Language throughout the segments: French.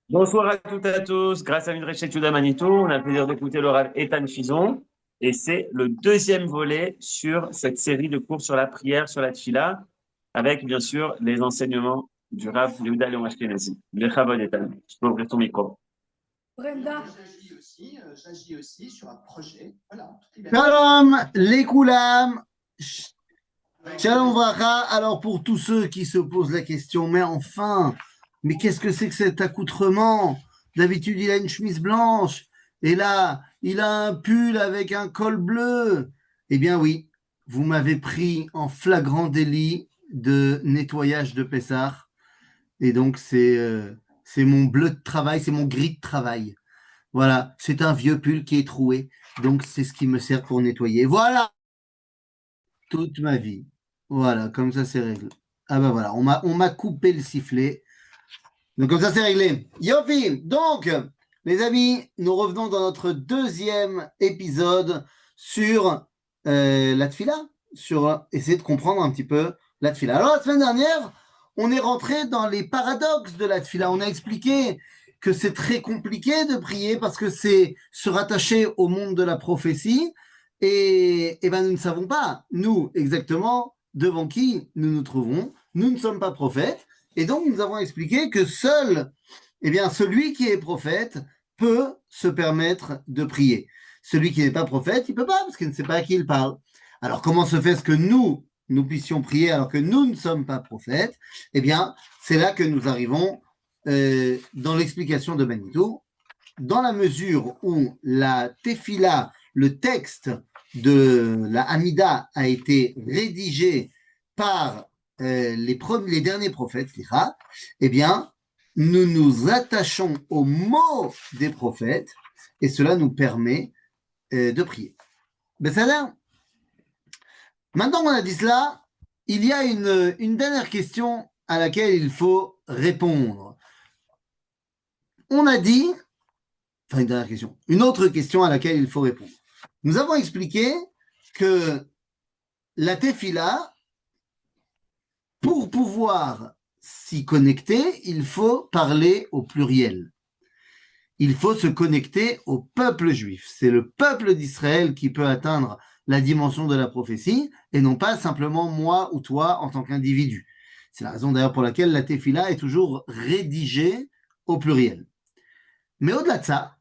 Bonsoir à toutes et à tous. Grâce à Midrash Yehuda Manito, on a le plaisir d'écouter le Rav Ethan Fison. Et c'est le deuxième volet sur cette série de cours sur la prière, sur la tfila, avec bien sûr les enseignements du Rav Yehuda Léon Ashkenazi. Bechavod Ethan. Je peux ouvrir ton micro. Brenda. J'agis aussi sur un projet. Voilà. Shalom, les Koulam. Shalom Vracha. Alors, pour tous ceux qui se posent la question, mais qu'est-ce que c'est que cet accoutrement? D'habitude, il a une chemise blanche. Et là, il a un pull avec un col bleu. Eh bien, oui, vous m'avez pris en flagrant délit de nettoyage de Pessah. Et donc, c'est mon bleu de travail, c'est mon gris de travail. Voilà, c'est un vieux pull qui est troué. Donc, c'est ce qui me sert pour nettoyer. Voilà, toute ma vie. Voilà, comme ça, c'est réglé. Ah ben voilà, on m'a coupé le sifflet. Donc, comme ça, c'est réglé. Yofi, donc, les amis, nous revenons dans notre deuxième épisode sur la tfila, sur essayer de comprendre un petit peu la tfila. Alors, la semaine dernière, on est rentré dans les paradoxes de la tfila. On a expliqué que c'est très compliqué de prier parce que c'est se rattacher au monde de la prophétie. Et ben, nous ne savons pas, nous, exactement, devant qui nous nous trouvons. Nous ne sommes pas prophètes. Et donc, nous avons expliqué que seul, eh bien, celui qui est prophète peut se permettre de prier. Celui qui n'est pas prophète, il ne peut pas, parce qu'il ne sait pas à qui il parle. Alors, comment se fait-ce que nous puissions prier alors que nous ne sommes pas prophètes? Eh bien, c'est là que nous arrivons dans l'explication de Manitou, dans la mesure où la Tefila, le texte de la Hamida a été rédigé par les derniers prophètes, eh bien, nous nous attachons aux mots des prophètes et cela nous permet de prier. Ben, ça a Maintenant qu'on a dit cela, il y a une dernière question à laquelle il faut répondre. On a dit, enfin une dernière question, une autre question à laquelle il faut répondre. Nous avons expliqué que la tefila, pour pouvoir s'y connecter, il faut parler au pluriel. Il faut se connecter au peuple juif. C'est le peuple d'Israël qui peut atteindre la dimension de la prophétie et non pas simplement moi ou toi en tant qu'individu. C'est la raison d'ailleurs pour laquelle la tefila est toujours rédigée au pluriel. Mais au-delà de ça,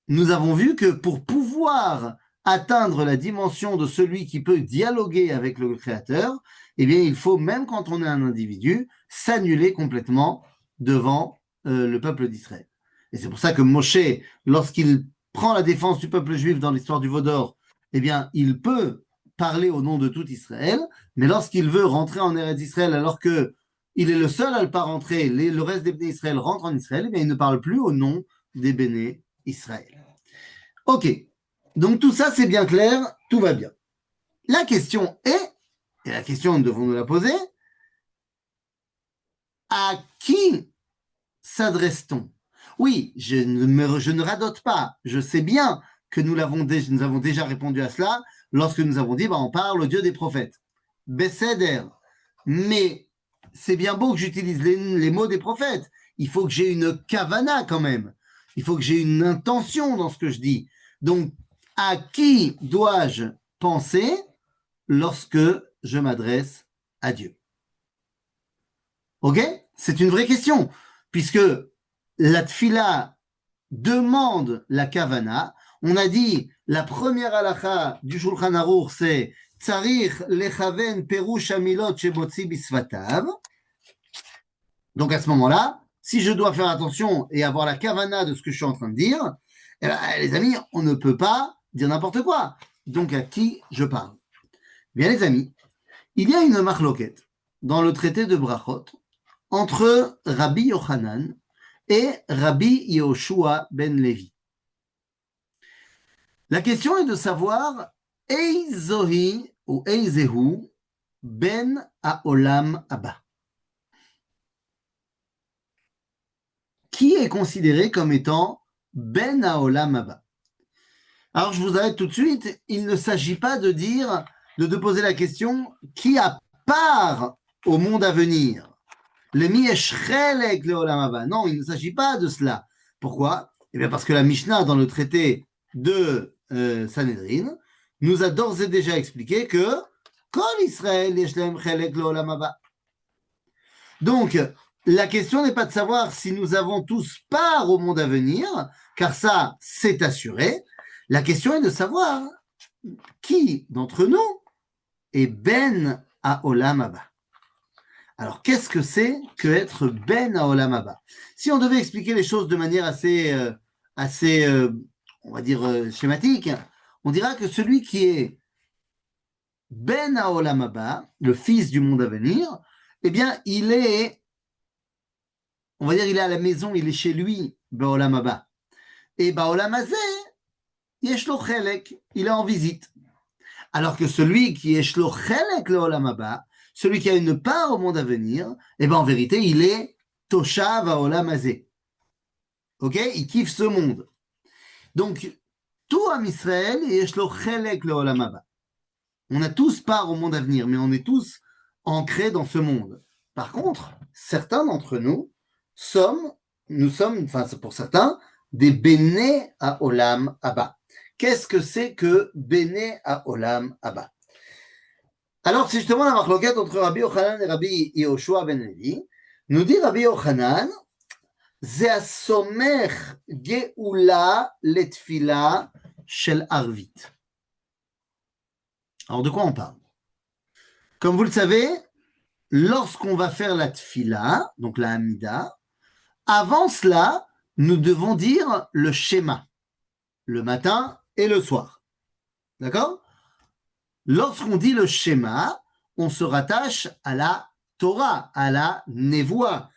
nous avons vu que pour pouvoir atteindre la dimension de celui qui peut dialoguer avec le Créateur, eh bien, il faut, même quand on est un individu, s'annuler complètement devant le peuple d'Israël. Et c'est pour ça que Moshe, lorsqu'il prend la défense du peuple juif dans l'histoire du veau d'or, eh bien, il peut parler au nom de tout Israël, mais lorsqu'il veut rentrer en Eretz Israël, alors que il est le seul à ne pas rentrer, le reste des béné Israël rentre en Israël, eh bien, il ne parle plus au nom des béné Israël. Ok, donc tout ça c'est bien clair, tout va bien. La question est, et la question nous devons nous la poser, à qui s'adresse-t-on? Oui, je ne radote pas, je sais bien que nous avons déjà répondu à cela lorsque nous avons dit, on parle au Dieu des prophètes. Besséder, mais c'est bien beau que j'utilise les mots des prophètes, il faut que j'ai une kavana quand même, il faut que j'ai une intention dans ce que je dis. Donc, à qui dois-je penser lorsque je m'adresse à Dieu? Ok? C'est une vraie question, puisque la tfila demande la kavana. On a dit, la première halakha du Shulchan Aruch, c'est Tzarich lechaven perush hamilot shemotzi bisvatav. Donc à ce moment-là, si je dois faire attention et avoir la kavana de ce que je suis en train de dire, eh ben, les amis, on ne peut pas dire n'importe quoi. Donc à qui je parle? Bien les amis, il y a une marloquette dans le traité de Brachot entre Rabbi Yochanan et Rabbi Yehoshua ben Levi. La question est de savoir Eizohi ou Eizehu ben Haolam Abba. Qui est considéré comme étant ben Haolam Abba? Alors je vous arrête tout de suite, il ne s'agit pas de poser la question qui a part au monde à venir. Lemi yesh chelek leolam haba. Non, il ne s'agit pas de cela. Pourquoi? Eh bien parce que la Mishnah dans le traité de Sanhedrin nous a d'ores et déjà expliqué que Kol Israël yesh lehem chelek leolam haba. Donc, la question n'est pas de savoir si nous avons tous part au monde à venir, car ça, c'est assuré. La question est de savoir qui d'entre nous est Ben à Olam Haba. Alors, qu'est-ce que c'est que être Ben à Olam Haba? Si on devait expliquer les choses de manière assez on va dire, schématique, on dira que celui qui est Ben à Olam Haba, le fils du monde à venir, eh bien, il est, on va dire, il est à la maison, il est chez lui, Ba'olam Haba. Et Ba'olam Hazeh, yesh lo chelek, il est en visite. Alors que celui qui est shlo chelek le Olam Haba, celui qui a une part au monde à venir, eh ben en vérité, il est toshav ha'olam hazeh. Ok? Il kiffe ce monde. Donc, tout Am Israël yesh lo chelek le Olam Haba. On a tous part au monde à venir, mais on est tous ancrés dans ce monde. Par contre, certains d'entre nous nous sommes, enfin pour certains, des béné à Olam Haba. Qu'est-ce que c'est que béné à Olam Haba? Alors, c'est justement la marloquette entre Rabbi Yochanan et Rabbi Yehoshua ben Levi. Nous dit Rabbi Yochanan, c'est assomer geoula letfila shel arvit. Alors, de quoi on parle? Comme vous le savez, lorsqu'on va faire la tfila, donc la Hamida, avant cela, nous devons dire le schéma, le matin et le soir. D'accord? Lorsqu'on dit le schéma, on se rattache à la Torah, à la Nevoa.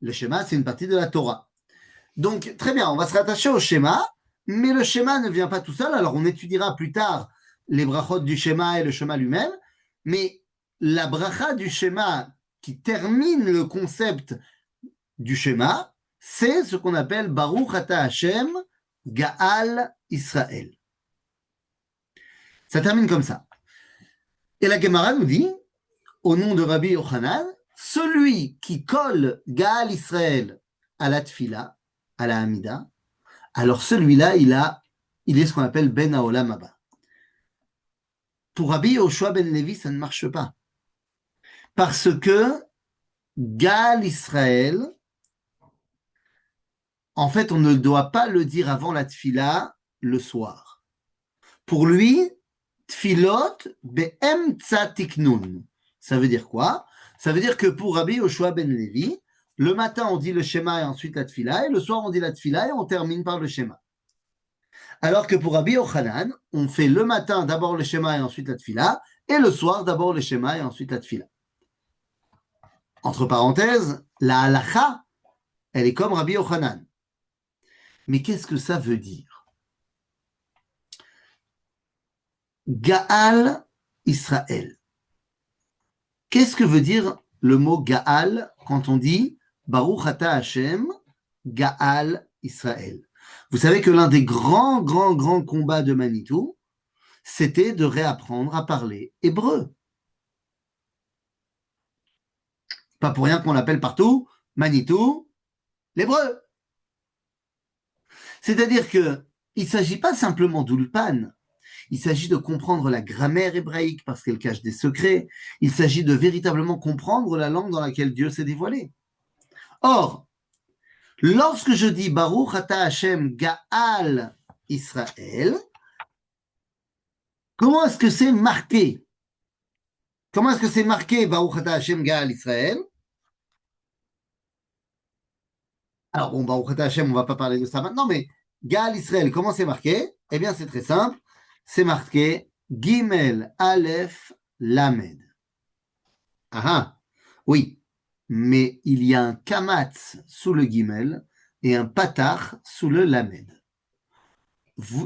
Le schéma, c'est une partie de la Torah. Donc, très bien, on va se rattacher au schéma, mais le schéma ne vient pas tout seul. Alors, on étudiera plus tard les brachot du schéma et le schéma lui-même, mais la bracha du schéma qui termine le concept du schéma, c'est ce qu'on appelle Baruch Ata Hashem Gaal Israël. Ça termine comme ça. Et la Gemara nous dit, au nom de Rabbi Yochanan, celui qui colle Gaal Israël à la Tfila, à la Hamida, alors celui-là, il est ce qu'on appelle Ben Haolam Haba. Pour Rabbi Yehoshua ben Levi, ça ne marche pas. Parce que Gaal Israël, en fait, on ne doit pas le dire avant la Tfila le soir. Pour lui, Tfilot be'emtza tiknun. Ça veut dire quoi? Ça veut dire que pour Rabbi Yehoshua ben Levi, le matin on dit le schéma et ensuite la tfila, et le soir on dit la tfila et on termine par le schéma. Alors que pour Rabbi Yochanan, on fait le matin d'abord le schéma et ensuite la tfila, et le soir d'abord le schéma et ensuite la tfila. Entre parenthèses, la halacha, elle est comme Rabbi Yochanan. Mais qu'est-ce que ça veut dire? Gaal Israël. Qu'est-ce que veut dire le mot Gaal quand on dit Baruch Ata Hashem Gaal Israël? Vous savez que l'un des grands combats de Manitou, c'était de réapprendre à parler hébreu. Pas pour rien qu'on l'appelle partout Manitou, l'hébreu. C'est-à-dire que il ne s'agit pas simplement d'Ulpan. Il s'agit de comprendre la grammaire hébraïque parce qu'elle cache des secrets. Il s'agit de véritablement comprendre la langue dans laquelle Dieu s'est dévoilé. Or, lorsque je dis Baruch Ata Hashem Gaal Israël, comment est-ce que c'est marqué? Comment est-ce que c'est marqué Baruch Ata Hashem Gaal Israël? Alors bon, Baruch Ata Hashem, on ne va pas parler de ça maintenant, mais Gaal Israël, comment c'est marqué? Eh bien, c'est très simple. C'est marqué Gimel Aleph Lamed. Ah, oui, mais il y a un kamatz sous le Gimel et un patar sous le Lamed.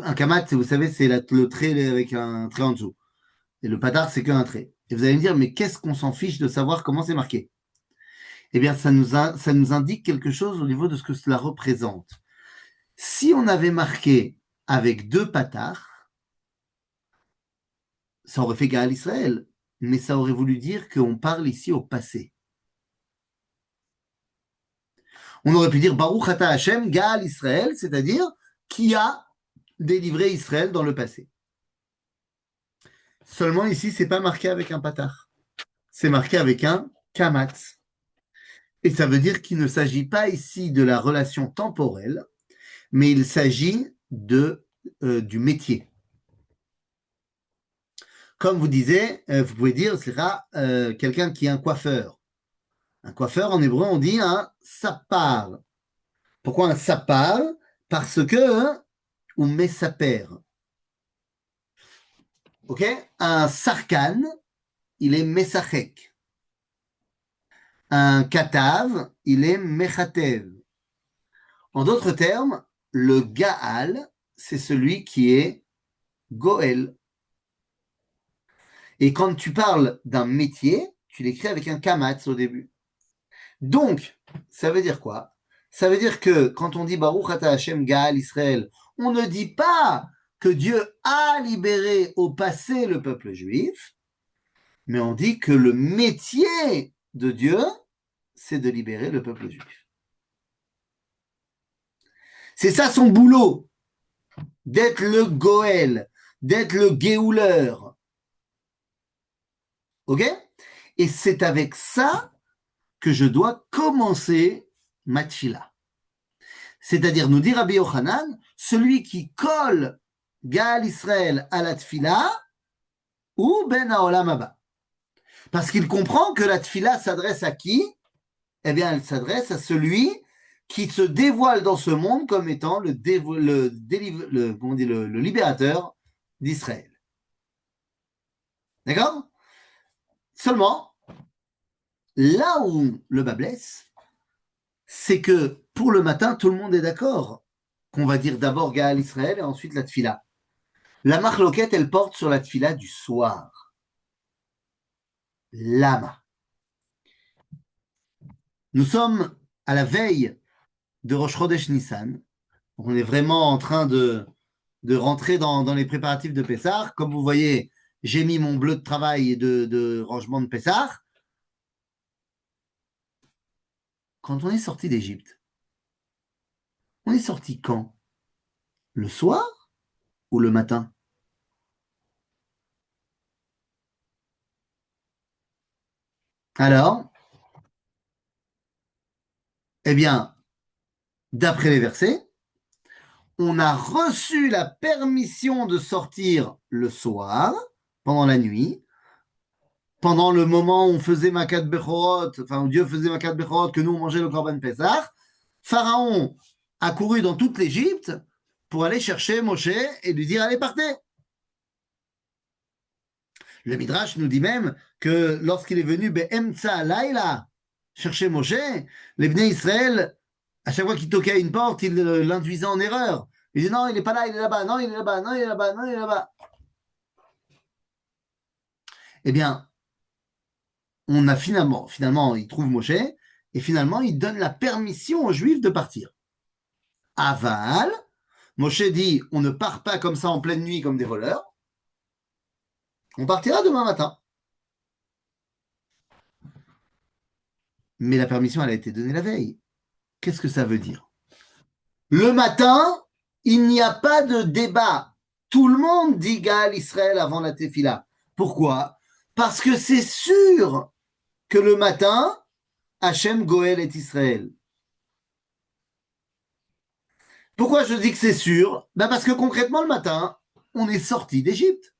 Un kamatz, vous savez, c'est le trait avec un trait en dessous. Et le patar, c'est qu'un trait. Et vous allez me dire, mais qu'est-ce qu'on s'en fiche de savoir comment c'est marqué? Eh bien, ça nous indique quelque chose au niveau de ce que cela représente. Si on avait marqué avec deux patars, ça aurait fait Gaal Israël, mais ça aurait voulu dire qu'on parle ici au passé. On aurait pu dire Baruch Ata Hashem Gaal Israël, c'est-à-dire qui a délivré Israël dans le passé. Seulement ici, c'est pas marqué avec un patar. C'est marqué avec un kamatz. Et ça veut dire qu'il ne s'agit pas ici de la relation temporelle, mais il s'agit du métier. Comme vous disiez, vous pouvez dire, c'est quelqu'un qui est un coiffeur. Un coiffeur, en hébreu, on dit un sapar. Pourquoi un sapar? Parce que, ou mesaper. Ok? Un sarkan, il est mesachek. Un katav, il est mechatev. En d'autres termes, le gaal, c'est celui qui est goel. Et quand tu parles d'un métier, tu l'écris avec un kamatz au début. Donc, ça veut dire quoi? Ça veut dire que quand on dit Baruch Ata Hashem Gaal Israël, on ne dit pas que Dieu a libéré au passé le peuple juif, mais on dit que le métier de Dieu, c'est de libérer le peuple juif. C'est ça son boulot, d'être le Goël, d'être le Géouleur. Ok? Et c'est avec ça que je dois commencer ma tfila. C'est-à-dire, nous dit Rabbi Yochanan, celui qui colle Gaal Israël à la tfila, ou Ben Haolam Haba. Parce qu'il comprend que la tfila s'adresse à qui? Eh bien, elle s'adresse à celui qui se dévoile dans ce monde comme étant le libérateur d'Israël. D'accord? Seulement, là où le bas blesse, c'est que pour le matin, tout le monde est d'accord qu'on va dire d'abord Gaal Israël et ensuite la tfila. La marloquette, elle porte sur la tfila du soir. Lama. Nous sommes à la veille de Rosh Chodesh Nissan. On est vraiment en train de rentrer dans les préparatifs de Pessah. Comme vous voyez, j'ai mis mon bleu de travail et de rangement de Pessah. Quand on est sorti d'Égypte, on est sorti quand? Le soir ou le matin? Alors, eh bien, d'après les versets, on a reçu la permission de sortir le soir, pendant la nuit, pendant le moment où on faisait Makat Bechorot, enfin où Dieu faisait Makat Bechorot, que nous on mangeait le Korban Pessah, Pharaon a couru dans toute l'Égypte pour aller chercher Moshe et lui dire allez partez. Le Midrash nous dit même que lorsqu'il est venu Be'emtsa Laila chercher Moshe, les Bnei Israël, à chaque fois qu'il toquait à une porte, il l'induisait en erreur. Il disait non, il n'est pas là, il est là-bas, non, il est là-bas, non, il est là-bas, non, il est là-bas. Eh bien, on a finalement, il trouve Moshe, et finalement, il donne la permission aux Juifs de partir. Aval, Moshe dit, on ne part pas comme ça en pleine nuit comme des voleurs, on partira demain matin. Mais la permission, elle a été donnée la veille. Qu'est-ce que ça veut dire? Le matin, il n'y a pas de débat. Tout le monde dit Gaal Israël avant la Tefila. Pourquoi? Parce que c'est sûr que le matin, Hachem Goël est Israël. Pourquoi je dis que c'est sûr? Parce que concrètement, le matin, on est sorti d'Égypte.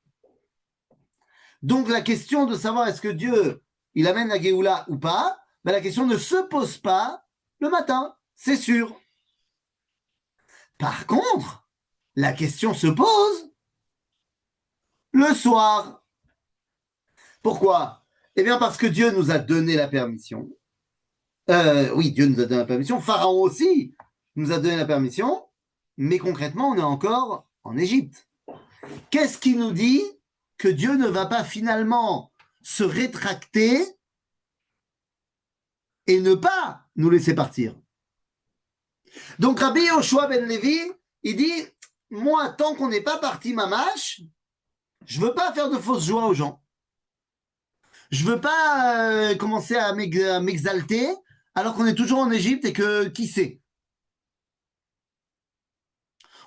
Donc la question de savoir est-ce que Dieu, il amène la Géoula ou pas, la question ne se pose pas le matin, c'est sûr. Par contre, la question se pose le soir. Pourquoi? Eh bien parce que Dieu nous a donné la permission. Oui, Dieu nous a donné la permission. Pharaon aussi nous a donné la permission. Mais concrètement, on est encore en Égypte. Qu'est-ce qui nous dit que Dieu ne va pas finalement se rétracter et ne pas nous laisser partir? Donc Rabbi Yoshua ben Levi, il dit, moi, tant qu'on n'est pas parti mamash, je veux pas faire de fausse joie aux gens. Je veux pas commencer à m'exalter alors qu'on est toujours en Égypte et que qui sait?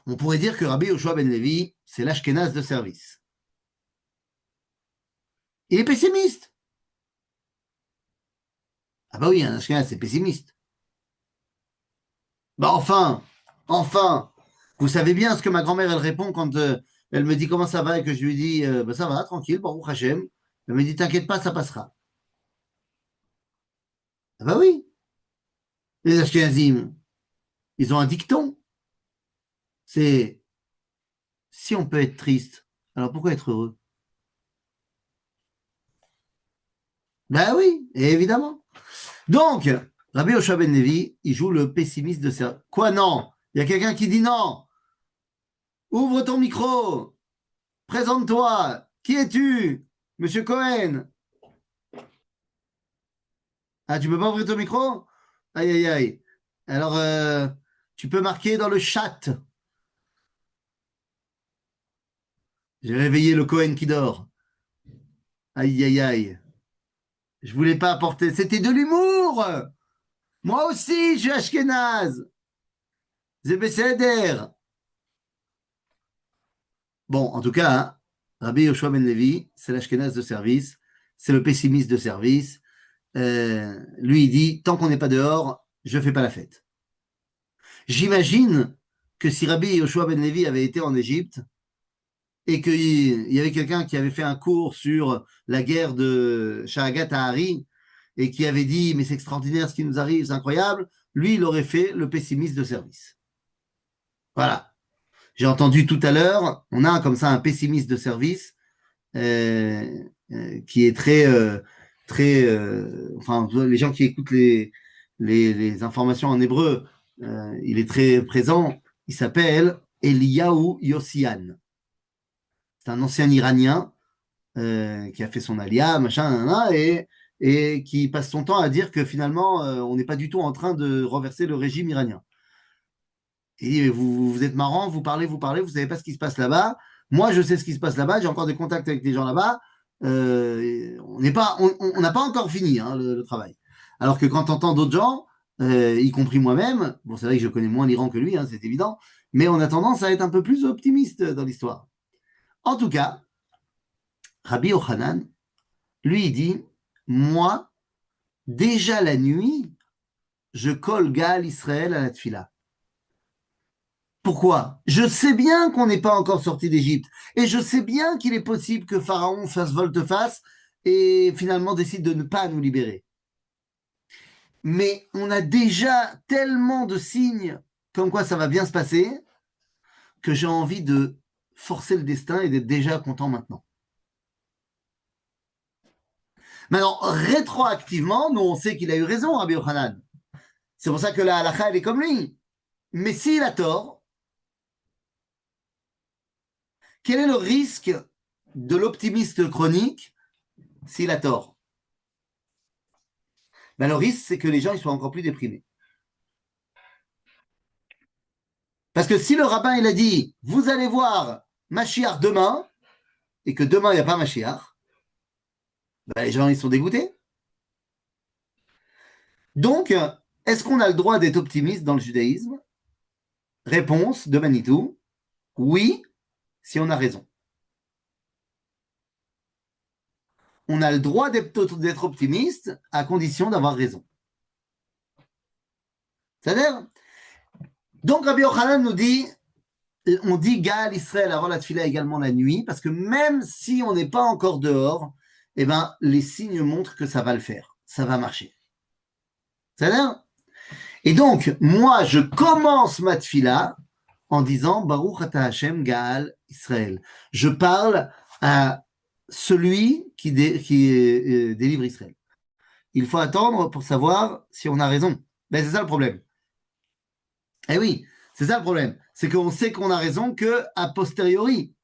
On pourrait dire que Rabbi Yoshua ben Levi, c'est l'Ashkenaz de service. Il est pessimiste. Ah bah oui, un Ashkenaz, c'est pessimiste. Bah enfin, vous savez bien ce que ma grand-mère, elle répond quand elle me dit comment ça va et que je lui dis, bah ça va, tranquille, Baruch Hashem. Elle me dit, t'inquiète pas, ça passera. Ah bah oui, les Ashkenazim, ils ont un dicton. C'est, si on peut être triste, alors pourquoi être heureux? Bah oui, évidemment. Donc, Rabbi Yoshua ben Levi, il joue le pessimiste de service. Quoi, non? Il y a quelqu'un qui dit non. Ouvre ton micro. Présente-toi. Qui es-tu? Monsieur Cohen. Ah, tu peux pas ouvrir ton micro? Aïe, aïe, aïe. Alors, tu peux marquer dans le chat. J'ai réveillé le Cohen qui dort. Aïe, aïe, aïe. Je voulais pas apporter. C'était de l'humour. Moi aussi, je suis Ashkenaz. Zébécéder. Bon, en tout cas, hein, Rabbi Yoshua ben Levi, c'est l'Ashkenaz de service. C'est le pessimiste de service. Lui, il dit, tant qu'on n'est pas dehors, je fais pas la fête. J'imagine que si Rabbi Yoshua ben Levi avait été en Égypte et qu'il y avait quelqu'un qui avait fait un cours sur la guerre de Shahagat Ahari et qui avait dit, mais c'est extraordinaire ce qui nous arrive, c'est incroyable, lui, il aurait fait le pessimiste de service. Voilà. J'ai entendu tout à l'heure, on a comme ça un pessimiste de service qui est enfin, les gens qui écoutent les informations en hébreu, il est très présent. Il s'appelle Eliyahu Yossian. C'est un ancien Iranien qui a fait son alia, machin, et qui passe son temps à dire que finalement, on n'est pas du tout en train de renverser le régime iranien. Et vous êtes marrant, vous parlez, vous savez pas ce qui se passe là-bas. Moi, je sais ce qui se passe là-bas, j'ai encore des contacts avec des gens là-bas. On n'a pas encore fini hein, le travail. Alors que quand on entend d'autres gens, y compris moi-même, bon, c'est vrai que je connais moins l'Iran que lui, hein, c'est évident, mais on a tendance à être un peu plus optimiste dans l'histoire. En tout cas, Rabbi Yochanan, lui, il dit, moi, déjà la nuit, je colle Gaal Israël à la tfila. Pourquoi? Je sais bien qu'on n'est pas encore sorti d'Égypte. Et je sais bien qu'il est possible que Pharaon fasse volte-face et finalement décide de ne pas nous libérer. Mais on a déjà tellement de signes comme quoi ça va bien se passer que j'ai envie de forcer le destin et d'être déjà content maintenant. Maintenant, rétroactivement, nous on sait qu'il a eu raison, Rabbi Yochanan. C'est pour ça que la halakha, elle est comme lui. Mais s'il a tort, quel est le risque de l'optimiste chronique s'il a tort? Ben, le risque, c'est que les gens ils soient encore plus déprimés. Parce que si le rabbin il a dit, vous allez voir Mashiach demain, et que demain il n'y a pas Mashiach, ben, les gens ils sont dégoûtés. Donc, est-ce qu'on a le droit d'être optimiste dans le judaïsme? Réponse de Manitou, oui, si on a raison. On a le droit d'être optimiste à condition d'avoir raison. C'est-à-dire, donc Rabbi Yochanan nous dit, on dit Gaal Israël avant la tefila également la nuit, parce que même si on n'est pas encore dehors, eh ben, les signes montrent que ça va le faire, ça va marcher. C'est-à-dire, et donc, moi, je commence ma tefila en disant Baruch Ata Hashem Gaal Israël. Je parle à celui qui délivre Israël. Il faut attendre pour savoir si on a raison. Ben, c'est ça le problème. Eh oui, c'est ça le problème. C'est qu'on sait qu'on a raison que a posteriori.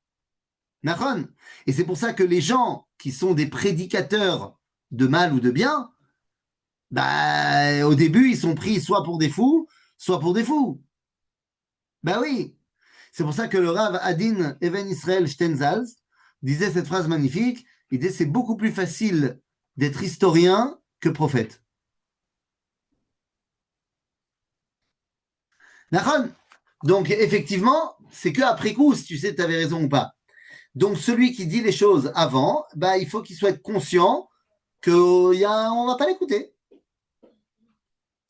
Nachon. Et c'est pour ça que les gens qui sont des prédicateurs de mal ou de bien, bah, au début, ils sont pris soit pour des fous, soit pour des fous. Ben oui. C'est pour ça que le Rav Adin Even Israel Stenzals disait cette phrase magnifique. Il disait c'est beaucoup plus facile d'être historien que prophète. D'accord. Donc, effectivement, c'est que après coup, si tu sais, tu avais raison ou pas. Donc, celui qui dit les choses avant, bah, il faut qu'il soit conscient qu'on ne va pas l'écouter.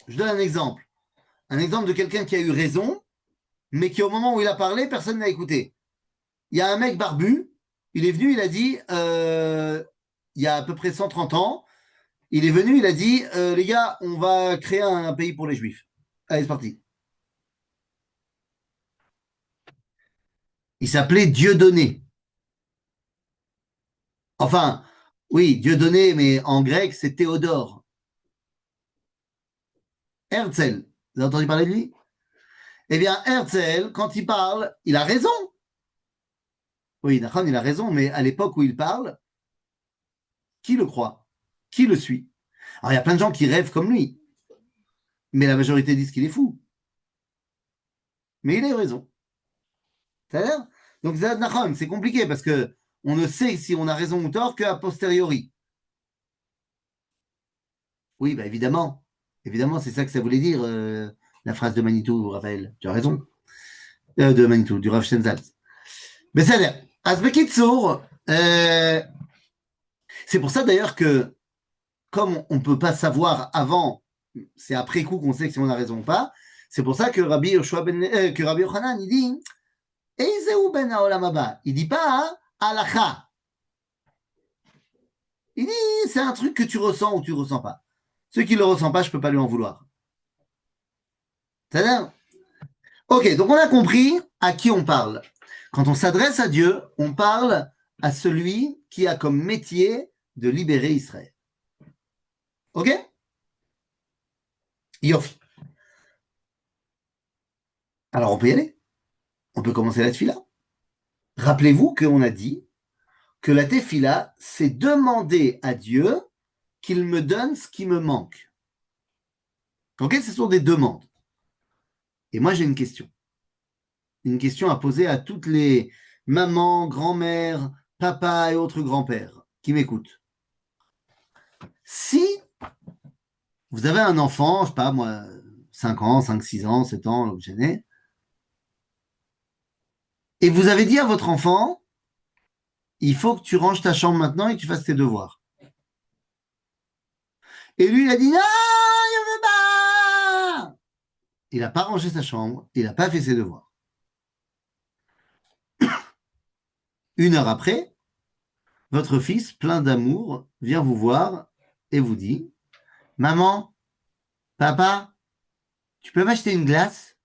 Je donne un exemple. Un exemple de quelqu'un qui a eu raison, mais qui, au moment où il a parlé, personne n'a écouté. Il y a un mec barbu, il est venu, il a dit, il y a à peu près 130 ans, il est venu, il a dit, les gars, on va créer un pays pour les juifs. Allez, c'est parti. Il s'appelait Dieudonné. Enfin, oui, Dieudonné, mais en grec, c'est Théodore. Herzl, vous avez entendu parler de lui? Eh bien, Herzl, quand il parle, il a raison. Oui, Nachman, il a raison, mais à l'époque où il parle, qui le croit? Qui le suit? Alors, il y a plein de gens qui rêvent comme lui, mais la majorité disent qu'il est fou. Mais il a eu raison. C'est-à-dire? Donc, Nachman, c'est compliqué parce que on ne sait si on a raison ou tort qu'à posteriori. Oui, bah évidemment. Évidemment, c'est ça que ça voulait dire, la phrase de Manitou, Raphaël. Tu as raison. De Manitou, du Rav Shenzal. Mais ça a l'air. Asbekitsour, c'est pour ça d'ailleurs que, comme on ne peut pas savoir avant, c'est après coup qu'on sait si on a raison ou pas, c'est pour ça que que Rabbi Yochanan, il dit Eizeu ben haolam haba. Il dit pas hein, halacha. Il dit c'est un truc que tu ressens ou tu ressens pas. Ceux qui ne le ressentent pas, je ne peux pas lui en vouloir. C'est-à-dire Ok, donc on a compris à qui on parle. Quand on s'adresse à Dieu, on parle à celui qui a comme métier de libérer Israël. Ok? Yofi. Alors on peut y aller. On peut commencer la tefila. Rappelez-vous qu'on a dit que la tefila, c'est demander à Dieu qu'il me donne ce qui me manque. Ok? Ce sont des demandes. Et moi, j'ai une question. Une question à poser à toutes les mamans, grand-mères, papas et autres grands-pères qui m'écoutent. Si vous avez un enfant, je sais pas moi, 5 ans, 5, 6 ans, 7 ans, je sais, et vous avez dit à votre enfant, il faut que tu ranges ta chambre maintenant et que tu fasses tes devoirs. Et lui, il a dit, non, je veux pas. Il n'a pas rangé sa chambre, il n'a pas fait ses devoirs. 1 heure après, votre fils, plein d'amour, vient vous voir et vous dit, maman, papa, tu peux m'acheter une glace?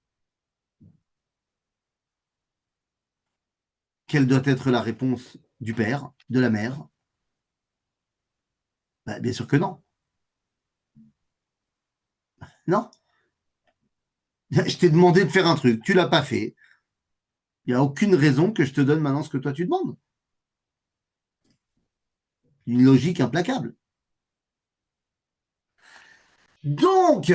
Quelle doit être la réponse du père, de la mère? Bah, bien sûr que non. Non. Je t'ai demandé de faire un truc, tu l'as pas fait. Il n'y a aucune raison que je te donne maintenant ce que toi tu demandes. Une logique implacable. Donc,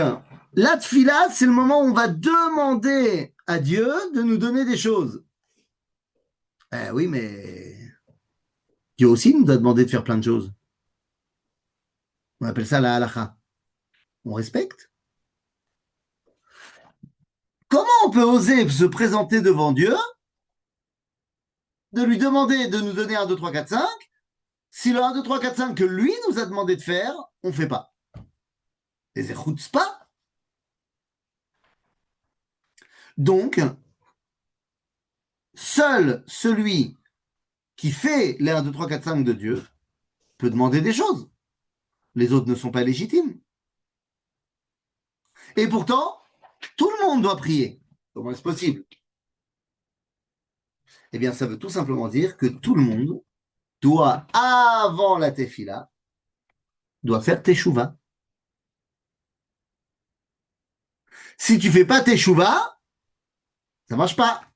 la tfila, c'est le moment où on va demander à Dieu de nous donner des choses. Oui, mais Dieu aussi nous a demandé de faire plein de choses. On appelle ça la halakha. On respecte. Comment on peut oser se présenter devant Dieu, de lui demander de nous donner 1, 2, 3, 4, 5, si le 1, 2, 3, 4, 5 que lui nous a demandé de faire, on ne fait pas? Et c'est pas. Donc, seul celui qui fait les 1, 2, 3, 4, 5 de Dieu peut demander des choses. Les autres ne sont pas légitimes. Et pourtant, tout le monde doit prier. Comment est-ce possible? Eh bien, ça veut tout simplement dire que tout le monde doit, avant la tefila, doit faire teshuva. Si tu fais pas teshuva, ça marche pas.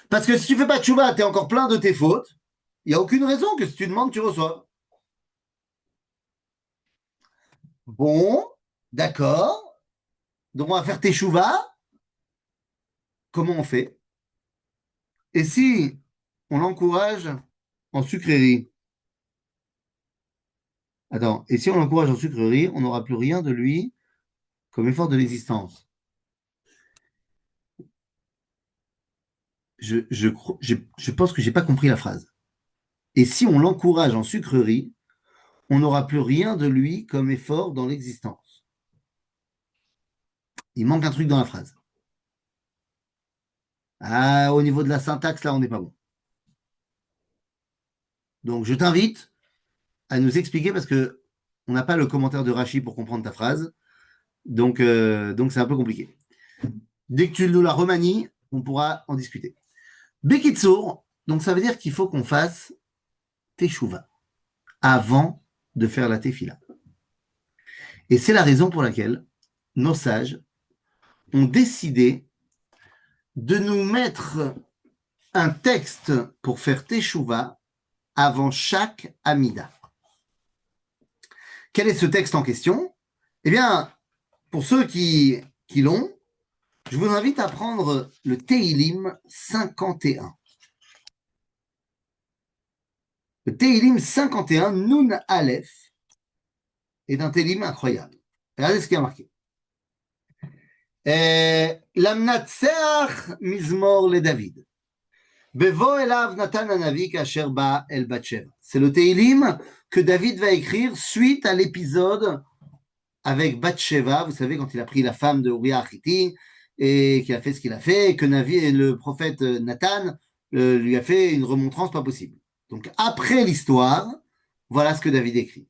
Parce que si tu fais pas teshuva, tu es encore plein de tes fautes. Il n'y a aucune raison que si tu demandes, tu reçois. Bon, d'accord. Donc, on va faire teshuva. Comment on fait? Et si on l'encourage en sucrerie? Attends, et si on l'encourage en sucrerie, on n'aura plus rien de lui comme effort de l'existence. je pense que j'ai pas compris la phrase. Et si on l'encourage en sucrerie, on n'aura plus rien de lui comme effort dans l'existence. Il manque un truc dans la phrase. Ah, au niveau de la syntaxe, là, on n'est pas bon. Donc, je t'invite à nous expliquer parce que on n'a pas le commentaire de Rachid pour comprendre ta phrase. Donc c'est un peu compliqué. Dès que tu nous la remanies, on pourra en discuter. Bekitsour, donc ça veut dire qu'il faut qu'on fasse Teshuvah avant de faire la Tefila. Et c'est la raison pour laquelle nos sages ont décidé de nous mettre un texte pour faire Teshuvah avant chaque Amida. Quel est ce texte en question? Eh bien, pour ceux qui l'ont, je vous invite à prendre le Teilim 51. Le Teilim 51, Nun Aleph, est un Teilim incroyable. Regardez ce qui a marqué. L'amnatseach mizmor le David. Bevo elav Natan Hanavi kasher ba el Batsheva. C'est le Teilim que David va écrire suite à l'épisode avec Batsheva. Vous savez, quand il a pris la femme de Uriah Hachiti et qu'il a fait ce qu'il a fait, et que le prophète Nathan lui a fait une remontrance pas possible. Donc, après l'histoire, voilà ce que David écrit.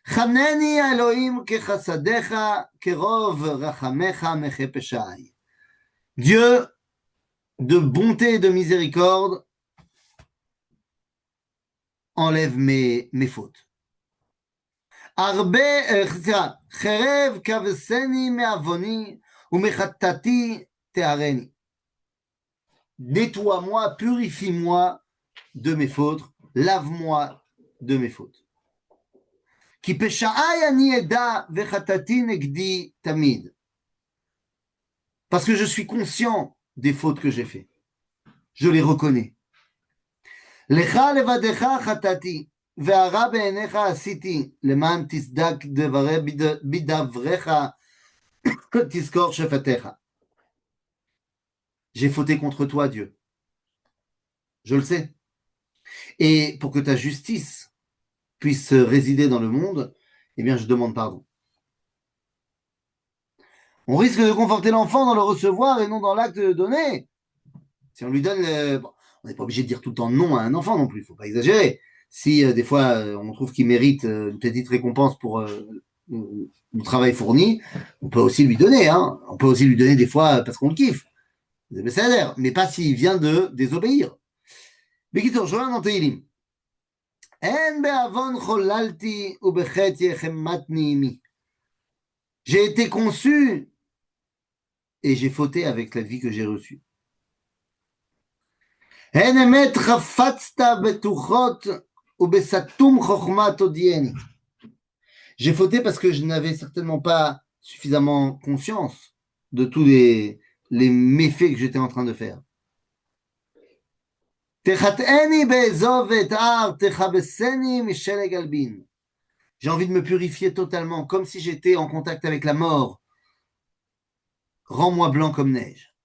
Chaneni Elohim kechasadecha kerov rachamecha meche peshaï. Dieu de bonté et de miséricorde, enlève mes fautes. Arbe, cherev kaveseni me'avoni ou mechatati te'areni. Nettoie-moi, purifie-moi de mes fautes, lave-moi de mes fautes. Ki peshaï ani eda vechatati negdi tamid. Parce que je suis conscient des fautes que j'ai faites. Je les reconnais. Lecha levadecha chatati ve'ara be'enecha asiti leman tisdak devare bidavrecha tiskor shefatecha. J'ai fauté contre toi, Dieu. Je le sais. Et pour que ta justice puisse résider dans le monde, eh bien, je demande pardon. On risque de conforter l'enfant dans le recevoir et non dans l'acte de donner. Si on lui donne... Bon, on n'est pas obligé de dire tout le temps non à un enfant non plus, il ne faut pas exagérer. Si des fois on trouve qu'il mérite une petite récompense pour le travail fourni, on peut aussi lui donner. Hein. On peut aussi lui donner des fois parce qu'on le kiffe. Mais pas s'il vient de désobéir. Bekitour, je reviens dans Teilim. J'ai été conçu et j'ai fauté avec la vie que j'ai reçue. J'ai fauté parce que je n'avais certainement pas suffisamment conscience de tous les méfaits que j'étais en train de faire. J'ai envie de me purifier totalement, comme si j'étais en contact avec la mort. Rends-moi blanc comme neige.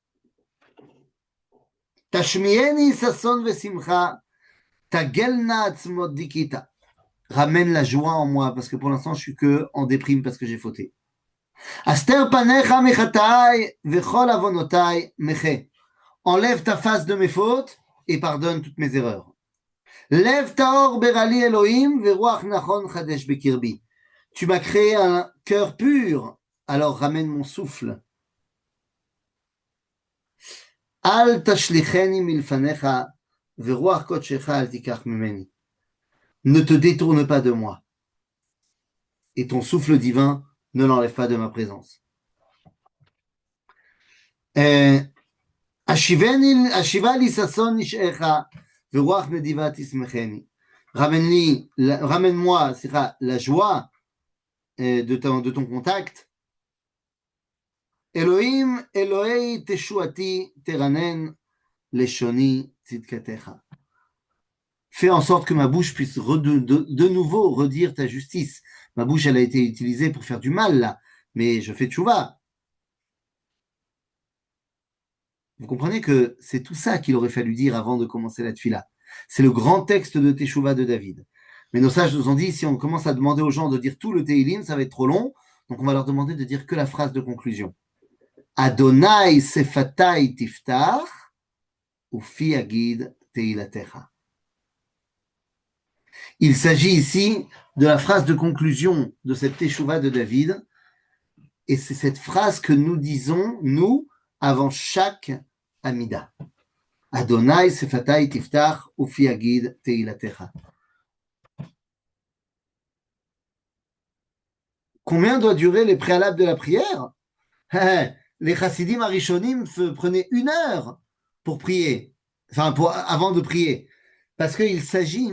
Tashmieni sasson vesimcha, tagelna atzmot dikita. Ramène la joie en moi, parce que pour l'instant, je suis que en déprime parce que j'ai fauté. Aster panecha mechatai vechol avonotai meche. Enlève ta face de mes fautes et pardonne toutes mes erreurs. Lève ta or berali Elohim veruach nachon chadesh bekirbi. Tu m'as créé un cœur pur, alors ramène mon souffle. Al tashlicheni milfanecha veruach kodshecha al tikach mimeni. Ne te détourne pas de moi. Et ton souffle divin ne l'enlève pas de ma présence. Ashiva li sasson nishecha veruach nediva tismecheni. Ramène-moi la joie de ton contact. Elohim, Elohei teshuati teranen leshoni tzidkatecha. Fais en sorte que ma bouche puisse de nouveau redire ta justice. Ma bouche, elle a été utilisée pour faire du mal, là. Mais je fais tchouva. Vous comprenez que c'est tout ça qu'il aurait fallu dire avant de commencer la tefila. C'est le grand texte de Teshuvah de David. Mais nos sages nous ont dit, si on commence à demander aux gens de dire tout le Teilim, ça va être trop long. Donc on va leur demander de dire que la phrase de conclusion. Adonai sefatai tiftach, ufi agid teilatecha. Il s'agit ici de la phrase de conclusion de cette Teshuvah de David. Et c'est cette phrase que nous disons, nous, avant chaque Amida. Adonai sefatai tiftach, ufi agid teilatecha. Combien doit durer les préalables de la prière? Les chassidim arishonim se prenaient 1 heure pour prier, enfin avant de prier. Parce qu'il s'agit,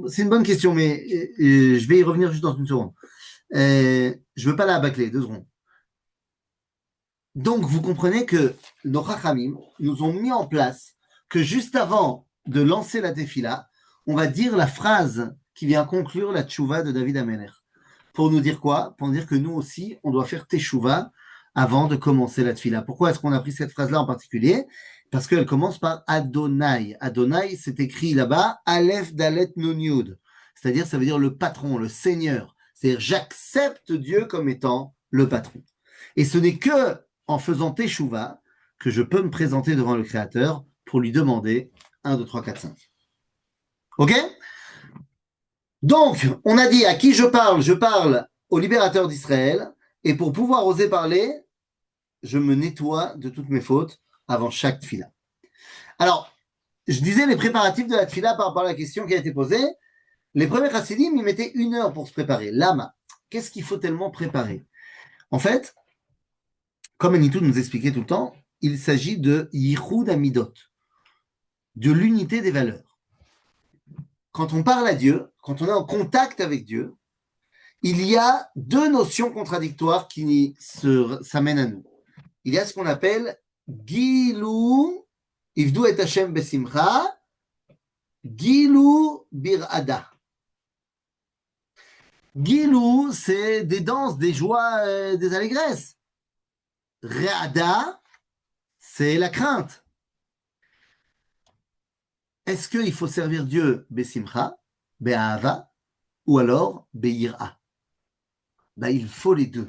c'est une bonne question, mais je vais y revenir juste dans une seconde. Je ne veux pas la bâcler, 2 secondes. Donc, vous comprenez que nos chachamim nous ont mis en place que juste avant de lancer la tefila, on va dire la phrase qui vient conclure la tchouva de David Ameler. Pour nous dire quoi? Pour nous dire que nous aussi, on doit faire teshuva avant de commencer la tefila. Pourquoi est-ce qu'on a pris cette phrase-là en particulier? Parce qu'elle commence par Adonai. Adonai, c'est écrit là-bas, Aleph Dalet Nun Yud. C'est-à-dire, ça veut dire le patron, le Seigneur. C'est-à-dire, j'accepte Dieu comme étant le patron. Et ce n'est que en faisant teshuva que je peux me présenter devant le Créateur pour lui demander 1, 2, 3, 4, 5. Ok? Donc, on a dit à qui je parle au libérateur d'Israël, et pour pouvoir oser parler, je me nettoie de toutes mes fautes avant chaque tefila. Alors, je disais les préparatifs de la tefila par rapport à la question qui a été posée. Les premiers chassidim, ils mettaient 1 heure pour se préparer. Lama, qu'est-ce qu'il faut tellement préparer? En fait, comme Anitou nous expliquait tout le temps, il s'agit de Yichud Amidot, de l'unité des valeurs. Quand on parle à Dieu, quand on est en contact avec Dieu, il y a 2 notions contradictoires qui s'amènent à nous. Il y a ce qu'on appelle Gilou, Ivdu et Hashem Besimcha, Gilou Birada. Gilou, c'est des danses, des joies, des allégresses. Reada, c'est la crainte. Est-ce qu'il faut servir Dieu Besimcha, Be'ahava, ou alors Be'ira? Il faut les 2.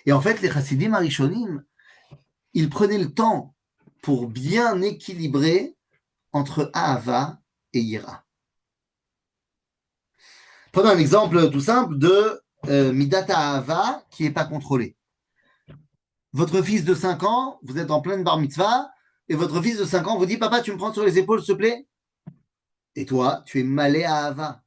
Et en fait, les chassidim arishonim, ils prenaient le temps pour bien équilibrer entre Ahava et Yira. Prenons un exemple tout simple de Midat Ahava qui n'est pas contrôlé. Votre fils de 5 ans, vous êtes en pleine bar mitzvah, et votre fils de 5 ans vous dit, papa, tu me prends sur les épaules, s'il te plaît? Et toi, tu es malé à Ahava.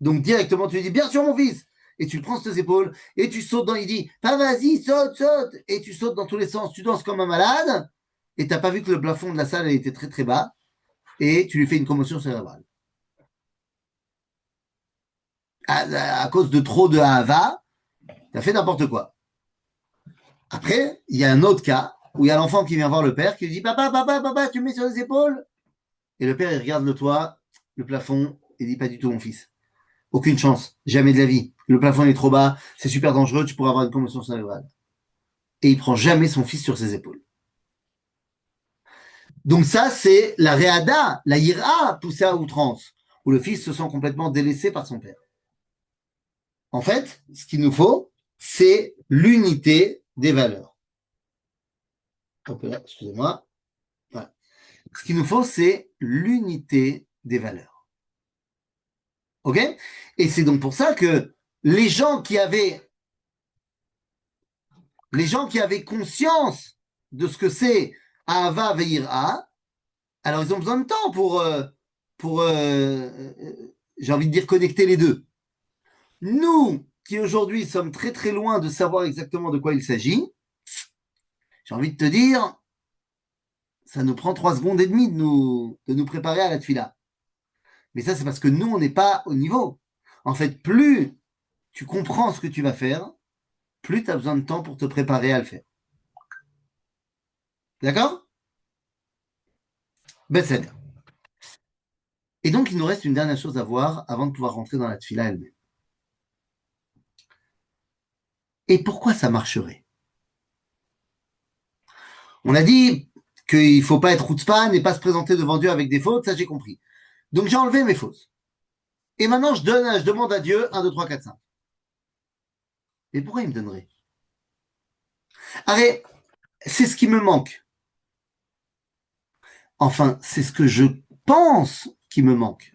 Donc directement, tu lui dis, bien sûr, mon fils. Et tu le prends sur tes épaules, et tu sautes dans, il dit, vas-y, saute, saute. Et tu sautes dans tous les sens, tu danses comme un malade, et tu n'as pas vu que le plafond de la salle était très très bas, et tu lui fais une commotion cérébrale. À cause de trop de Ahava, tu as fait n'importe quoi. Après, il y a un autre cas, où il y a l'enfant qui vient voir le père, qui lui dit, papa, papa, papa, tu me mets sur les épaules? Et le père, il regarde le toit, le plafond, et dit, pas du tout, mon fils. Aucune chance, jamais de la vie. Le plafond est trop bas, c'est super dangereux, tu pourras avoir une commotion cérébrale. Et il prend jamais son fils sur ses épaules. Donc ça, c'est la réada, la ira poussée à outrance, où le fils se sent complètement délaissé par son père. En fait, ce qu'il nous faut, c'est l'unité des valeurs. Hop là, excusez-moi. Voilà. Ce qu'il nous faut, c'est l'unité des valeurs. Ok? Et c'est donc pour ça que les gens qui avaient conscience de ce que c'est Ahava Veira, alors ils ont besoin de temps pour j'ai envie de dire, connecter les deux. Nous, qui aujourd'hui sommes très très loin de savoir exactement de quoi il s'agit, j'ai envie de te dire, ça nous prend 3 secondes et demie de nous préparer à la tefila. Mais ça, c'est parce que nous, on n'est pas au niveau. En fait, plus tu comprends ce que tu vas faire, plus tu as besoin de temps pour te préparer à le faire. D'accord? Besséder. Et donc, il nous reste une dernière chose à voir avant de pouvoir rentrer dans la tefila elle-même. Et pourquoi ça marcherait? On a dit, qu'il ne faut pas être chutzpan et pas se présenter devant Dieu avec des fautes, ça j'ai compris. Donc j'ai enlevé mes fautes. Et maintenant je demande à Dieu 1, 2, 3, 4, 5. Et pourquoi il me donnerait? Allez, c'est ce qui me manque. Enfin, c'est ce que je pense qui me manque.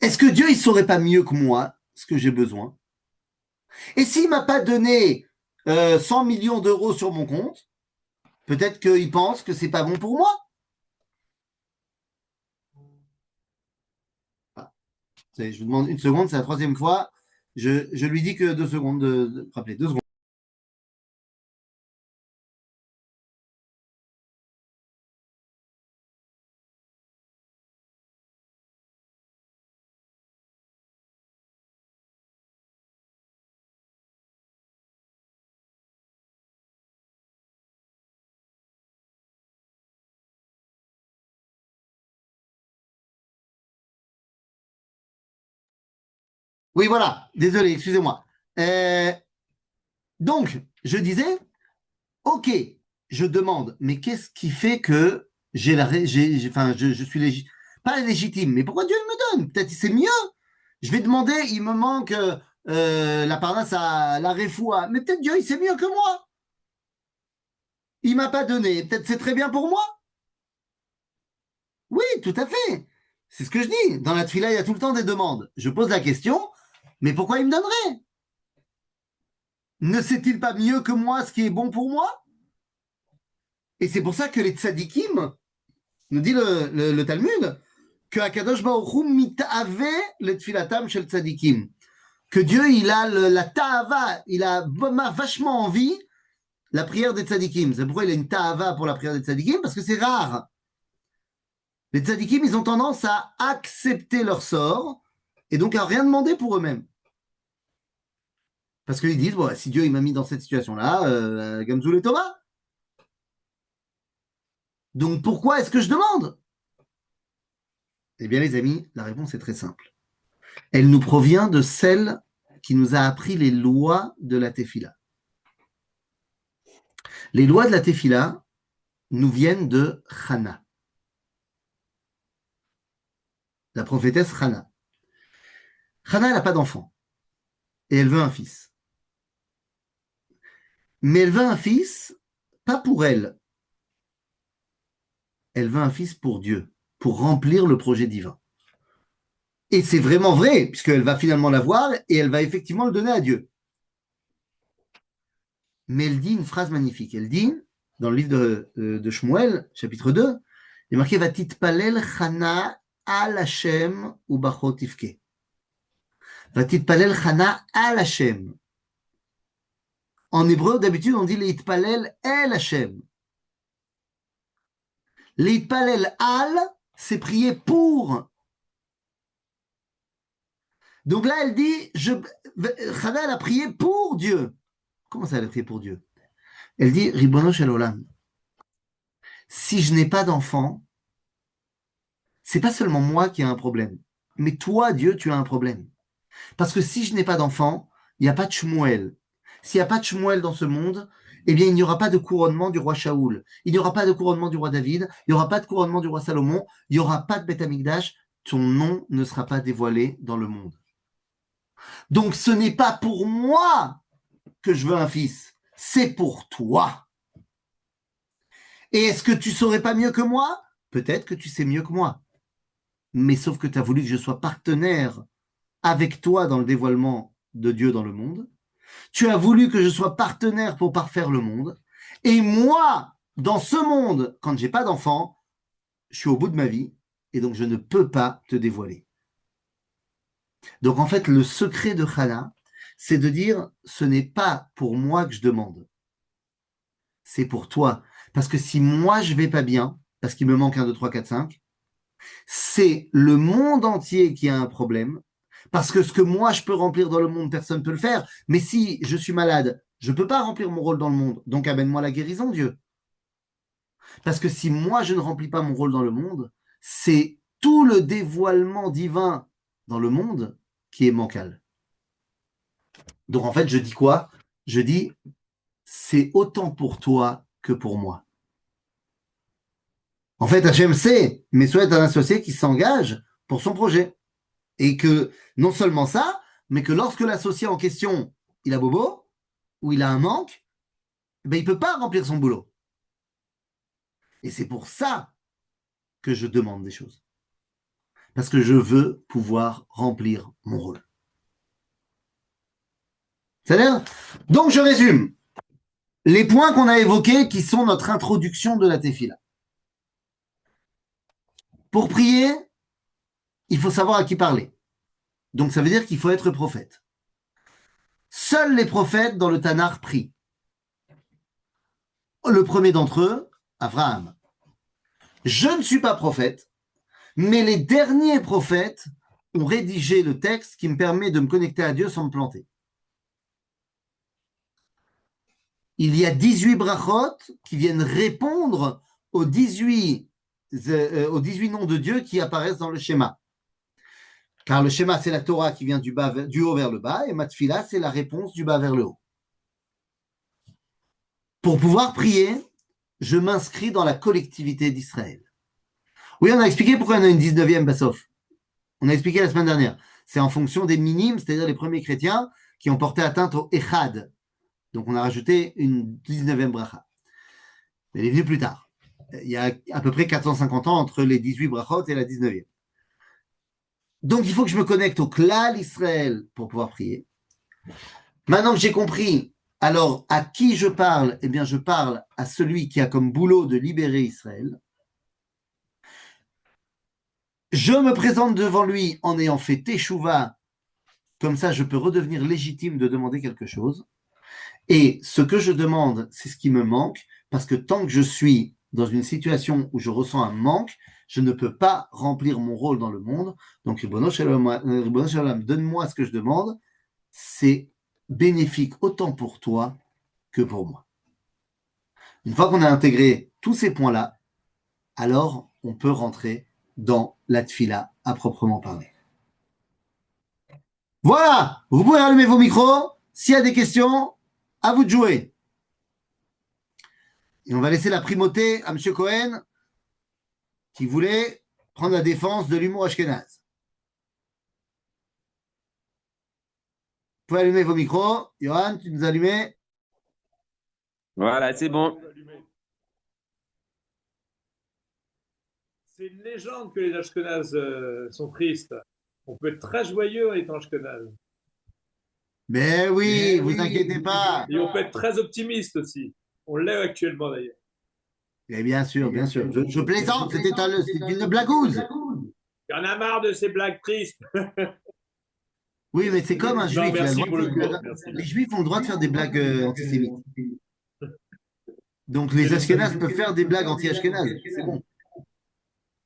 Est-ce que Dieu, il saurait pas mieux que moi ce que j'ai besoin? Et s'il m'a pas donné 100 millions d'euros sur mon compte, peut-être qu'il pense que c'est pas bon pour moi. Ah, je vous demande une seconde, c'est la troisième fois. Je lui dis que 2 secondes, rappelez, 2 secondes. Oui, voilà, désolé, excusez-moi. Euh, donc, je disais, ok, je demande, mais qu'est-ce qui fait que enfin, je suis pas légitime, mais pourquoi Dieu me donne? Peut-être c'est mieux. Je vais demander, il me manque la parnasse à la refoua, mais peut-être Dieu, il sait mieux que moi. Il m'a pas donné, peut-être c'est très bien pour moi. Oui, tout à fait. C'est ce que je dis. Dans la tefila, il y a tout le temps des demandes. Je pose la question, mais pourquoi il me donnerait? Ne sait-il pas mieux que moi ce qui est bon pour moi? Et c'est pour ça que les tzadikim, nous dit le Talmud, que Akadosh Baruch Hu mit'ave le tfilatam shel tzadikim. Que Dieu, il a la ta'ava, il a vachement envie la prière des tzadikim. C'est pourquoi il a une ta'ava pour la prière des tzadikim, parce que c'est rare. Les tzadikim, ils ont tendance à accepter leur sort et donc à rien demander pour eux-mêmes. Parce qu'ils disent, bon, si Dieu il m'a mis dans cette situation-là, Gamzoul et Thomas. Donc pourquoi est-ce que je demande? Eh bien, les amis, la réponse est très simple. Elle nous provient de celle qui nous a appris les lois de la Tefila. Les lois de la Tefila nous viennent de Chana, la prophétesse Chana. Chana, elle n'a pas d'enfant et elle veut un fils. Mais elle veut un fils, pas pour elle. Elle veut un fils pour Dieu, pour remplir le projet divin. Et c'est vraiment vrai, puisqu'elle va finalement l'avoir et elle va effectivement le donner à Dieu. Mais elle dit une phrase magnifique. Elle dit, dans le livre de Shmuel, chapitre 2, il est marqué Vatitpalel Chana al Hashem ou Bachot Tifke. Vatitpalel Chana al Hashem. En hébreu, d'habitude, on dit Leitpalel el Hashem. Leitpalel al, c'est prier pour. Donc là, elle dit, Chana, elle a prié pour Dieu. Comment ça, elle a prié pour Dieu? Elle dit, Ribono shel olam. Si je n'ai pas d'enfant, c'est pas seulement moi qui ai un problème, mais toi, Dieu, tu as un problème. Parce que si je n'ai pas d'enfant, il n'y a pas de Shmuel. S'il n'y a pas de Shmuel dans ce monde, eh bien, il n'y aura pas de couronnement du roi Shaoul. Il n'y aura pas de couronnement du roi David. Il n'y aura pas de couronnement du roi Salomon. Il n'y aura pas de Beth Amikdash. Ton nom ne sera pas dévoilé dans le monde. Donc, ce n'est pas pour moi que je veux un fils. C'est pour toi. Et est-ce que tu saurais pas mieux que moi? Peut-être que tu sais mieux que moi. Mais sauf que tu as voulu que je sois partenaire avec toi dans le dévoilement de Dieu dans le monde. Tu as voulu que je sois partenaire pour parfaire le monde. Et moi, dans ce monde, quand j'ai pas d'enfant, je suis au bout de ma vie et donc je ne peux pas te dévoiler. Donc en fait, le secret de Chana, c'est de dire, ce n'est pas pour moi que je demande. C'est pour toi. Parce que si moi je vais pas bien, parce qu'il me manque 1, 2, 3, 4, 5, c'est le monde entier qui a un problème. Parce que ce que moi je peux remplir dans le monde, personne ne peut le faire. Mais si je suis malade, je ne peux pas remplir mon rôle dans le monde. Donc amène-moi la guérison, Dieu. Parce que si moi je ne remplis pas mon rôle dans le monde, c'est tout le dévoilement divin dans le monde qui est mancal. Donc en fait, je dis quoi? Je dis, c'est autant pour toi que pour moi. En fait, Hachem sait, mais souhaite un associé qui s'engage pour son projet. Et que non seulement ça, mais que lorsque l'associé en question, il a bobo, ou il a un manque, ben, il ne peut pas remplir son boulot. Et c'est pour ça que je demande des choses. Parce que je veux pouvoir remplir mon rôle. C'est-à-dire, donc je résume les points qu'on a évoqués qui sont notre introduction de la Tefila. Pour prier, il faut savoir à qui parler. Donc ça veut dire qu'il faut être prophète. Seuls les prophètes dans le Tanakh prient. Le premier d'entre eux, Abraham. Je ne suis pas prophète, mais les derniers prophètes ont rédigé le texte qui me permet de me connecter à Dieu sans me planter. Il y a 18 brachot qui viennent répondre aux 18 noms de Dieu qui apparaissent dans le schéma. Car le schéma, c'est la Torah qui vient du haut vers le bas, et Matfila, c'est la réponse du bas vers le haut. Pour pouvoir prier, je m'inscris dans la collectivité d'Israël. Oui, on a expliqué pourquoi on a une 19e Bassof. On a expliqué la semaine dernière. C'est en fonction des minimes, c'est-à-dire les premiers chrétiens qui ont porté atteinte au Echad. Donc on a rajouté une 19e bracha. Elle est venue plus tard. Il y a à peu près 450 ans entre les 18 brachot et la 19e. Donc il faut que je me connecte au Klal Israël pour pouvoir prier. Maintenant que j'ai compris, alors à qui je parle? Eh bien je parle à celui qui a comme boulot de libérer Israël. Je me présente devant lui en ayant fait Teshuvah, comme ça je peux redevenir légitime de demander quelque chose. Et ce que je demande, c'est ce qui me manque, parce que tant que je suis dans une situation où je ressens un manque, je ne peux pas remplir mon rôle dans le monde. Donc, Ribono Shalom, donne-moi ce que je demande. C'est bénéfique autant pour toi que pour moi. Une fois qu'on a intégré tous ces points-là, alors on peut rentrer dans la tfila à proprement parler. Voilà, vous pouvez allumer vos micros. S'il y a des questions, à vous de jouer. Et on va laisser la primauté à M. Cohen, qui voulait prendre la défense de l'humour ashkénaze. Vous pouvez allumer vos micros. Johan, tu nous as allumé? Voilà, c'est bon. C'est une légende que les Ashkenazes sont tristes. On peut être très joyeux en étant Ashkenaz. Mais oui, vous inquiétez pas. Et on peut être très optimiste aussi. On l'est actuellement d'ailleurs. Mais bien sûr, bien sûr. Je plaisante, c'était une blagouze. Il y en a marre de ces blagues tristes. Oui, mais c'est comme un Non, juif. merci pour le coup. Merci. Les juifs ont le droit de faire des blagues antisémites. Donc les ashkénazes peuvent faire des blagues anti-ashkénazes. C'est bon.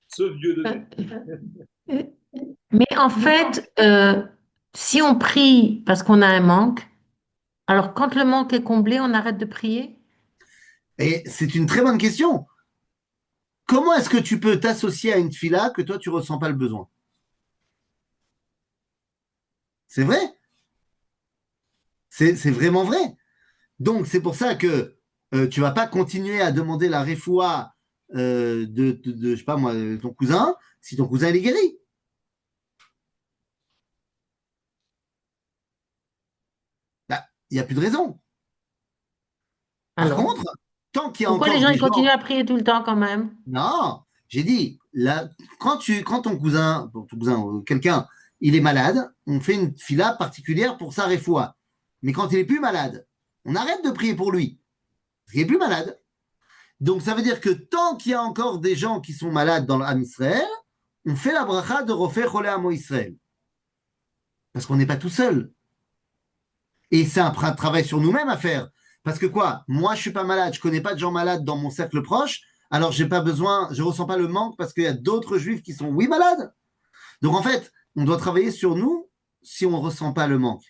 Sauf Dieu de Mais en fait, si on prie parce qu'on a un manque, alors quand le manque est comblé, on arrête de prier? Et c'est une très bonne question. Comment est-ce que tu peux t'associer à une fila que toi, tu ne ressens pas le besoin? C'est vrai. C'est vraiment vrai. Donc, c'est pour ça que tu ne vas pas continuer à demander la refoua de, je sais pas moi, ton cousin, si ton cousin il est guéri. Bah, il n'y a plus de raison. Par Alors, contre, tant qu'il y a pourquoi encore les gens des ils continuent à prier tout le temps quand même? Non, j'ai dit, là, quand ton cousin ou quelqu'un, il est malade, on fait une fila particulière pour sa refoua. Mais quand il est plus malade, on arrête de prier pour lui. Parce qu'il est plus malade. Donc ça veut dire que tant qu'il y a encore des gens qui sont malades dans l'Am Israël, on fait la bracha de refaire Cholé Amo Israël. Parce qu'on n'est pas tout seul. Et c'est un travail sur nous-mêmes à faire. Parce que quoi? Moi, je suis pas malade, je connais pas de gens malades dans mon cercle proche, alors j'ai pas besoin, je ressens pas le manque parce qu'il y a d'autres juifs qui sont, oui, malades. Donc en fait, on doit travailler sur nous si on ressent pas le manque.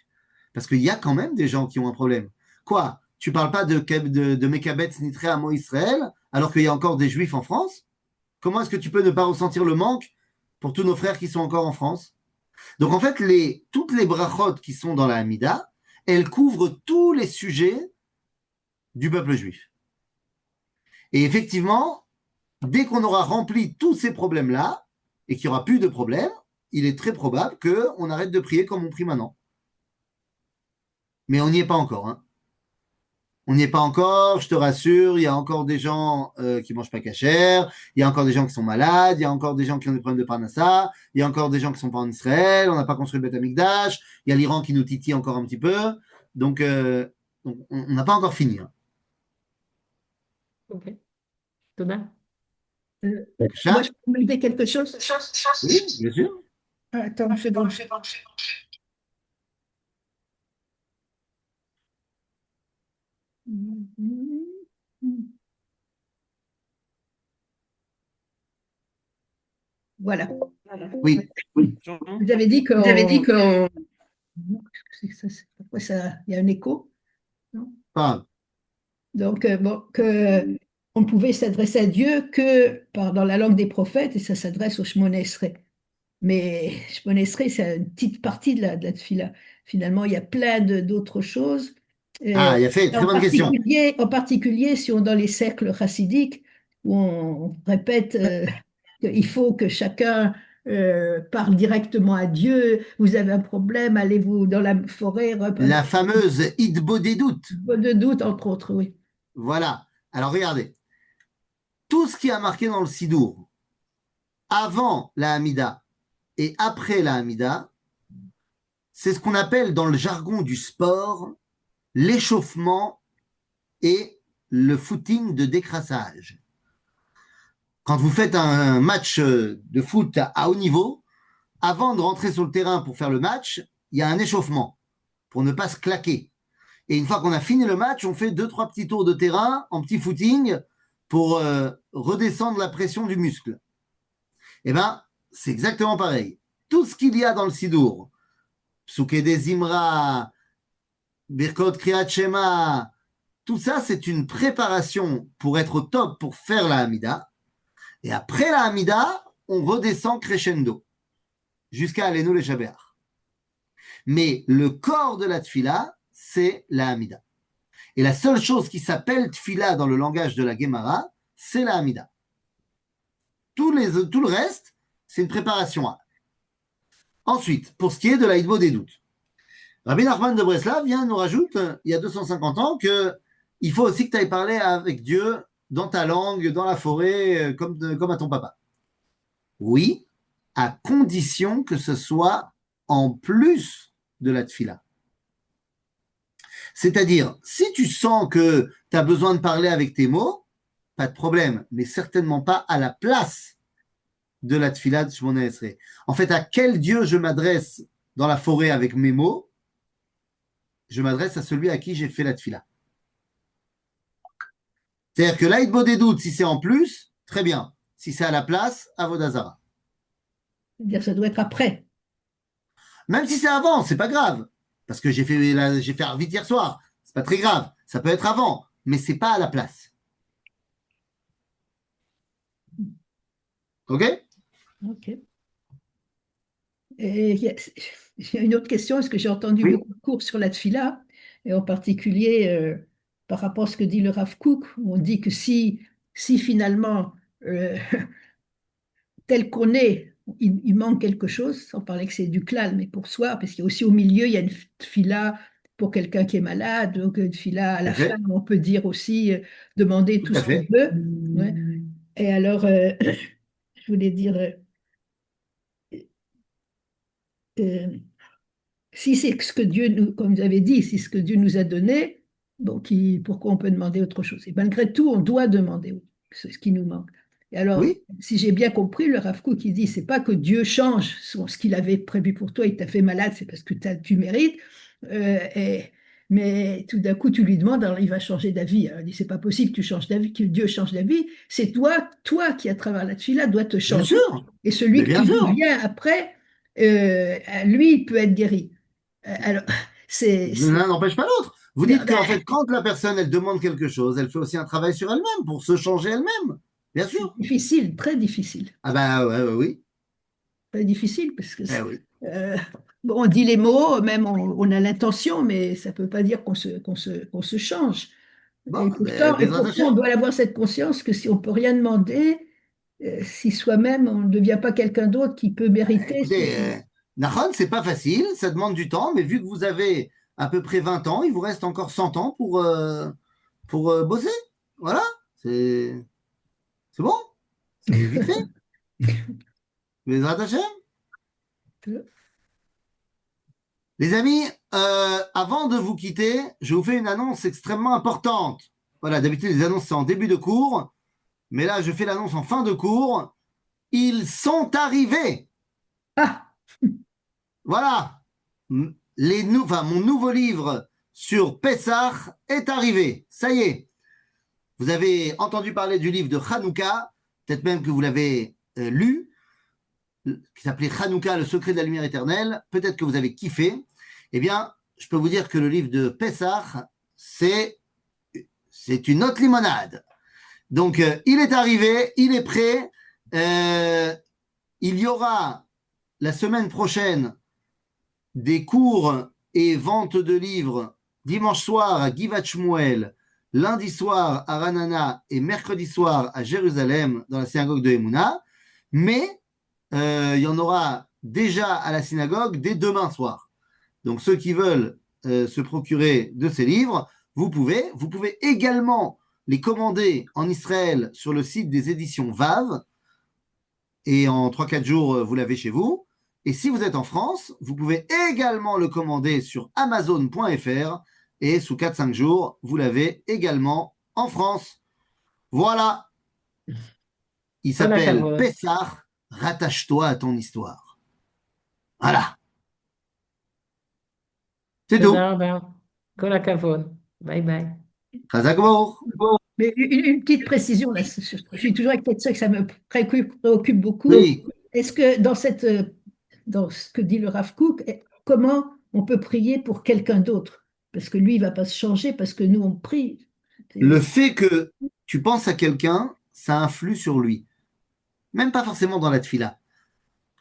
Parce qu'il y a quand même des gens qui ont un problème. Quoi? Tu parles pas de Mekabetz Nitré Amo Israël, alors qu'il y a encore des juifs en France? Comment est-ce que tu peux ne pas ressentir le manque pour tous nos frères qui sont encore en France? Donc en fait, toutes les brachot qui sont dans la Hamida, elles couvrent tous les sujets du peuple juif. Et effectivement, dès qu'on aura rempli tous ces problèmes-là, et qu'il n'y aura plus de problèmes, il est très probable qu'on arrête de prier comme on prie maintenant. Mais on n'y est pas encore, hein. On n'y est pas encore, je te rassure, il y a encore des gens qui mangent pas cachère, il y a encore des gens qui sont malades, il y a encore des gens qui ont des problèmes de parnassa, il y a encore des gens qui sont pas en Israël, on n'a pas construit le Beth Amikdash, il y a l'Iran qui nous titille encore un petit peu, donc, on n'a pas encore fini, hein. Ok. Toda. Bבקשה? Moi, je peux demander quelque chose? Oui, bien sûr. Attends, une seconde. Voilà. Oui. Vous avez dit que. Pourquoi ça, il y a un écho? Non. Pas. Donc, bon, que on pouvait s'adresser à Dieu que dans la langue des prophètes, et ça s'adresse au Shemona Esrei. Mais Shemona Esrei, c'est une petite partie de la tefila. Finalement, il y a plein d'autres choses. Ah, il a fait, très bonne question. En particulier, si on dans les cercles chassidiques, où on répète qu'il faut que chacun parle directement à Dieu. Vous avez un problème, allez-vous dans la forêt. La fameuse Idbodedut. Pas de doute, entre autres, oui. Voilà. Alors regardez, tout ce qui a marqué dans le Sidour, avant la Hamida et après la Hamida, c'est ce qu'on appelle dans le jargon du sport l'échauffement et le footing de décrassage. Quand vous faites un match de foot à haut niveau, avant de rentrer sur le terrain pour faire le match, il y a un échauffement pour ne pas se claquer. Et une fois qu'on a fini le match, on fait 2-3 petits tours de terrain en petit footing pour redescendre la pression du muscle. Eh bien, c'est exactement pareil. Tout ce qu'il y a dans le Sidour, Psuke des Imra, Birkot Kriyat Shema, tout ça, c'est une préparation pour être au top, pour faire la Hamida. Et après la Hamida, on redescend crescendo jusqu'à Alenu le Shabbat. Mais le corps de la tfila, c'est la Hamida. Et la seule chose qui s'appelle tfila dans le langage de la Gemara, c'est la Hamida. Tout le reste, c'est une préparation à. Ensuite, pour ce qui est de la Hidbo des doutes, Rabbi Nachman de Breslav vient nous rajoute, il y a 250 ans, qu'il faut aussi que tu ailles parler avec Dieu dans ta langue, dans la forêt, comme à ton papa. Oui, à condition que ce soit en plus de la tfila. C'est-à-dire, si tu sens que tu as besoin de parler avec tes mots, pas de problème, mais certainement pas à la place de la tfila de Shemona Esrei. En fait, à quel Dieu je m'adresse dans la forêt avec mes mots? Je m'adresse à celui à qui j'ai fait la tfila. C'est-à-dire que l'Aïd des doutes, si c'est en plus, très bien. Si c'est à la place, Avodazara. C'est-à-dire ça doit être après. Même si c'est avant, c'est pas grave. Parce que j'ai fait Arvit hier soir. C'est pas très grave. Ça peut être avant, mais c'est pas à la place. OK? Ok. Et il y a une autre question, est-ce que j'ai entendu Oui. beaucoup de cours sur la tfila, et en particulier par rapport à ce que dit le Rav Kook, où on dit que si finalement, tel qu'on est, il manque quelque chose, sans parler que c'est du klal, mais pour soi, parce qu'il y a aussi au milieu, il y a une tfila pour quelqu'un qui est malade, donc une tfila à la fin, on peut dire aussi, demander tout ce qu'on veut. Ouais. Et alors, je voulais dire, si c'est ce que Dieu nous, comme vous avez dit, si c'est ce que Dieu nous a donné, bon, pourquoi on peut demander autre chose? Et malgré tout, on doit demander ce qui nous manque. Et alors, Oui. si j'ai bien compris, le Rav Kook qui dit, c'est pas que Dieu change ce qu'il avait prévu pour toi, il t'a fait malade, c'est parce que tu mérites. Mais tout d'un coup, tu lui demandes, alors il va changer d'avis. Alors, il dit, c'est pas possible que tu changes d'avis, que Dieu change d'avis. C'est toi qui, à travers la tefila, doit te Bien changer. sûr. Et celui Mais bien qui sûr. vient après, lui, il peut être guéri. Alors, L'un n'empêche pas l'autre. Vous dites qu'en Ben, fait, quand la personne, elle demande quelque chose, elle fait aussi un travail sur elle-même pour se changer elle-même. Bien sûr. difficile, très difficile. Ah bah ouais, oui. Très difficile parce que Eh oui. bon, on dit les mots, même on a l'intention, mais ça ne peut pas dire qu'on se change. Bon, Et ben, Bezrat pourtant, on Hashem. doit avoir cette conscience que si on peut rien demander, si soi-même on ne devient pas quelqu'un d'autre qui peut mériter ce Écoutez, Nahon, c'est pas facile, ça demande du temps, mais vu que vous avez à peu près 20 ans, il vous reste encore 100 ans pour bosser. Voilà, c'est bon, c'est vite fait. Bezrat Hashem. Les amis, avant de vous quitter, je vous fais une annonce extrêmement importante. Voilà, d'habitude, les annonces, c'est en début de cours, mais là, je fais l'annonce en fin de cours. Ils sont arrivés. Ah, Voilà. Mon nouveau livre sur Pessah est arrivé. Ça y est. Vous avez entendu parler du livre de Hanouka, peut-être même que vous l'avez lu, qui s'appelait Hanouka, le secret de la lumière éternelle. Peut-être que vous avez kiffé. Eh bien, je peux vous dire que le livre de Pessah, c'est une autre limonade. Donc, il est arrivé, il est prêt. Il y aura la semaine prochaine des cours et ventes de livres dimanche soir à Givat Shmuel, lundi soir à Ranana et mercredi soir à Jérusalem dans la synagogue de Emouna. Mais il y en aura déjà à la synagogue dès demain soir. Donc ceux qui veulent se procurer de ces livres, vous pouvez. Vous pouvez également les commander en Israël sur le site des éditions VAV. Et en 3-4 jours, vous l'avez chez vous. Et si vous êtes en France, vous pouvez également le commander sur Amazon.fr. Et sous 4-5 jours, vous l'avez également en France. Voilà. Il s'appelle Pessah, rattache-toi à ton histoire. Voilà. C'est tout. תודה רבה. כל הכבוד. ביי ביי. Chazak Baruch. mais une petite précision, là, je suis toujours avec ça que ça me préoccupe beaucoup. Oui. Est-ce que dans ce que dit le Rav Kook, comment on peut prier pour quelqu'un d'autre? Parce que lui, il ne va pas se changer parce que nous, on prie. Le fait que tu penses à quelqu'un, ça influe sur lui. Même pas forcément dans la tfila.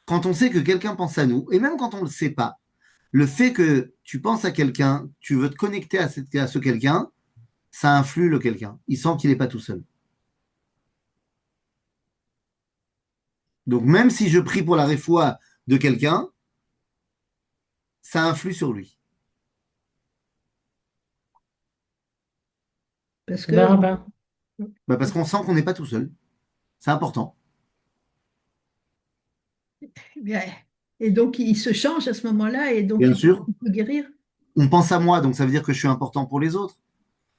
Quand on sait que quelqu'un pense à nous, et même quand on ne le sait pas, le fait que tu penses à quelqu'un, tu veux te connecter à ce quelqu'un, ça influe le quelqu'un. Il sent qu'il n'est pas tout seul. Donc même si je prie pour la réfoua de quelqu'un, ça influe sur lui. Parce תודה que, רבה. Parce qu'on sent qu'on n'est pas tout seul. C'est important. bien, et donc, il se change à ce moment-là et donc Bien il sûr. peut guérir. On pense à moi, donc ça veut dire que je suis important pour les autres.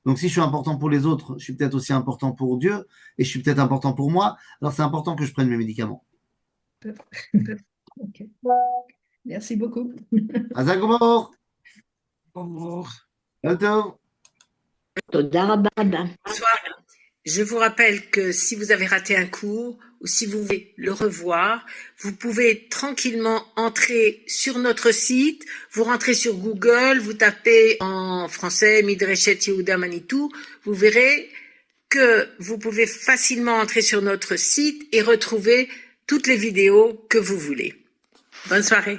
Donc si je suis important pour les autres, je suis peut-être aussi important pour Dieu, et je suis peut-être important pour moi. Alors c'est important que je prenne mes médicaments. Ok. Merci beaucoup. Chazak Baruch. Au revoir. Kol Tov. תודה רבה. Bonsoir. Je vous rappelle que si vous avez raté un cours ou si vous voulez le revoir, vous pouvez tranquillement entrer sur notre site, vous rentrez sur Google, vous tapez en français Midreshet Yehuda Manitou, vous verrez que vous pouvez facilement entrer sur notre site et retrouver toutes les vidéos que vous voulez. Bonne soirée.